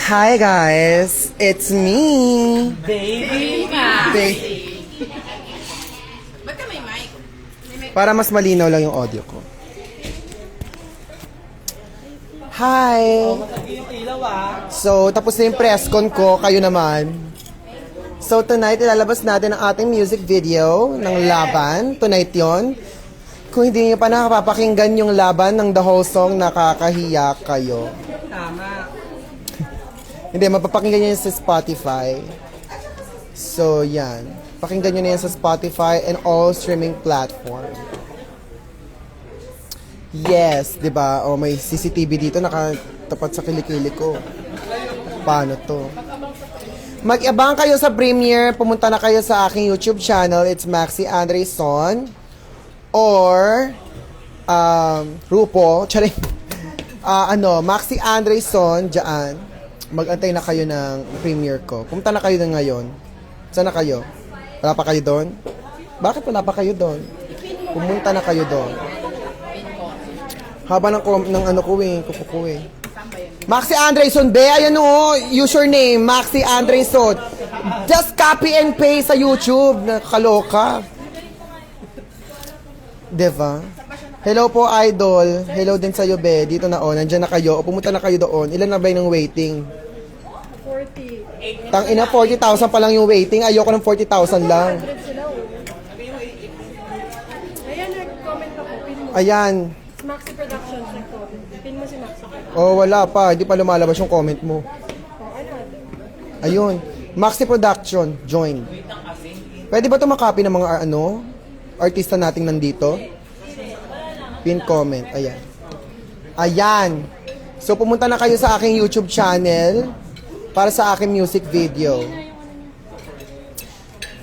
Hi guys, it's me. Baby ka! Ba't ka may mic? Para mas malinaw lang yung audio ko. Hi! Yung ilaw ah. So, tapos na yung press con ko, kayo naman. So, tonight, ilalabas natin ang ating music video ng Laban. Tonight yon. Kung hindi niyo pa nakapapakinggan yung Laban ng The Whole Song, nakakahiya kayo. Tama. Hindi, mapapakinggan nyo yan sa Spotify. So, yan. Pakinggan nyo na yan sa Spotify and all streaming platform. Yes, di ba? O, may CCTV dito nakatapat sa kilikili ko. Paano to? Mag-abang kayo sa premiere. Pumunta na kayo sa aking YouTube channel. It's Maxi Andreson. Or, Rupo. Charing. Maxi Andreson, dyan. Mag-antay na kayo ng premiere ko. Pumunta na kayo na ngayon. Saan na kayo? Wala pa kayo doon? Bakit wala pa kayo doon? Pumunta na kayo doon. Haba ng kuko ko eh. Maxi Andreson, be, ayan o, username, Maxi Andreson. Just copy and paste sa YouTube. Nakakaloka. Diba? Hello po, idol. Hello din sa'yo, be. Dito na o, nandyan na kayo. O, pumunta na kayo doon. Ilan na ba yung waiting? 40. Tang ina, 40,000 pa lang yung waiting. Ayoko ng 40,000 lang. 100 sila oh. Ayan, nag-comment ako. Pin mo. Ayan. Maxi Productions nag-comment. Pin mo si Maxi. Oh, wala pa. Hindi pa lumalabas yung comment mo. Oh, ano? Ayun. Maxi Production, join. Pwede ba ito makopy ng mga artista nating nandito? Pin comment. Ayan. Ayan. So, pumunta na kayo sa aking YouTube channel para sa aking music video.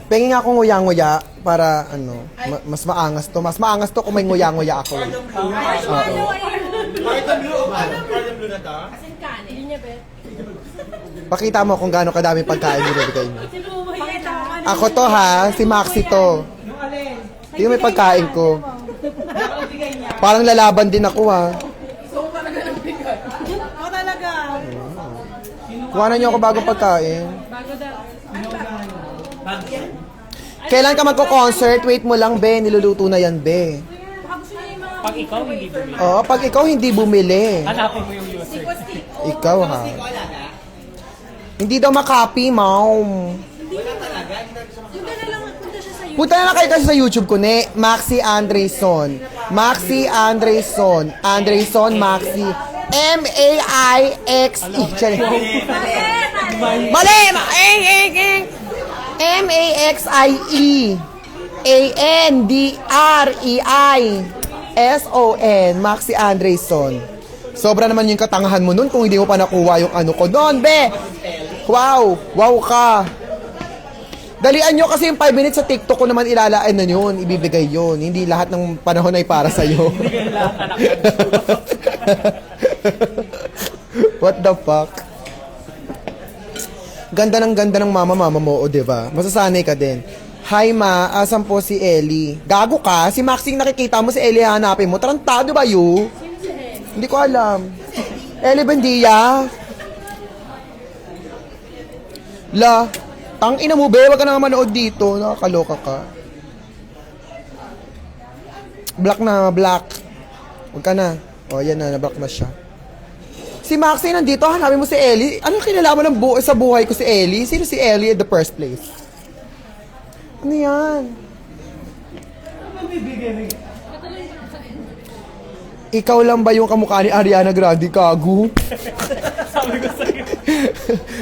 Pengi nga akong nguya-nguya para mas maangas to. Mas maangas to kung may nguya-nguya ako. Hindi niya, bet. Pakita mo kung gaano kadami pagkain nilibigay mo. Ako to ha, si Maxi to. Hindi may pagkain ko. Parang lalaban din ako ha. Oo talaga. Kuhanan niyo ako bagong pagkain. Bago daw. Kailan ka magko-concert? Wait mo lang, be. Niluluto na yan, be. Pag ikaw hindi bumili, Oo, pag ikaw hindi bumili. hanapin mo yung user. Ikaw ha. Hindi daw makopy, mom. Punta na lang kayo kasi sa YouTube ko, ne. Maxi Andreson. Maxi Andreson. Andreson Maxi. M-A-I-X-E. Mali! M-A-X-I-E. A-N-D-R-E-I-S-O-N. Maxi Andreson. Sobra naman yung katangahan mo nun kung hindi mo pa nakuha yung ano ko doon, be! Wow! Wow ka! Dalian nyo kasi yung 5 minutes sa TikTok ko naman ilalaan na yun. Ibibigay yun. Hindi lahat ng panahon ay para sa'yo. What the fuck? Ganda ng mama mo, o diba? Masasanay ka din. Hi ma, asan po si Ellie? Gago ka? Si Maxing nakikita mo, si Ellie hanapin mo. Tarantado ba you? Hindi ko alam. Ellie Bandia? La, tang ina mo, be, wag ka na manood dito. Nakakaloka ka. Black na, black. Wag ka na. O, yan na, na-block na siya. Si Maxi nandito, hanapin mo si Ellie. Anong kinalaman ng sa buhay ko si Ellie? Sino si Ellie in the first place? Ano yan? Ikaw lang ba yung kamukha ni Ariana Grande, gago? Sabi ko sa'yo.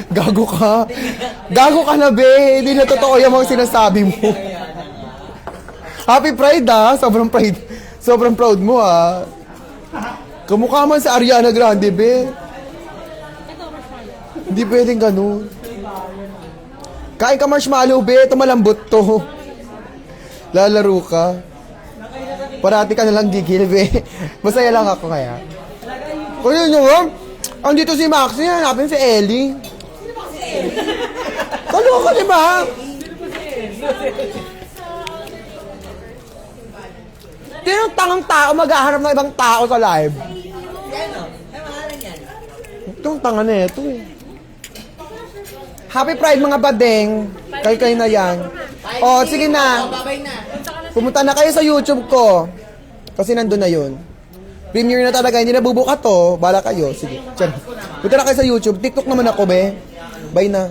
Gago ka. Gago ka na, be. Hindi na totoo yung mga sinasabi mo. Happy Pride, ah. Sobrang pride. Sobrang proud mo, ah. Kamukha man sa Ariana Grande, be. Hindi pwedeng ganun. Kain ka marshmallow, be. Ito malambot to. Lalaro ka. Parati ka nalang gigil, be. Masaya lang ako kaya. Kaya nyo, andito si Maxi, hanapin si Ellie. Kalo ka, diba? Tinang tangang tao maghahanap ng ibang tao sa live. Itong tanga na ito eh. Happy Pride mga badeng. Kayo na yan. O, sige na. Pumunta na kayo sa YouTube ko. Kasi nandun na yun. Premiere na talaga. Hindi na bubuka to. Bala kayo. Sige. Tiyan. Punta na kayo sa YouTube. TikTok naman ako, be. Bye na.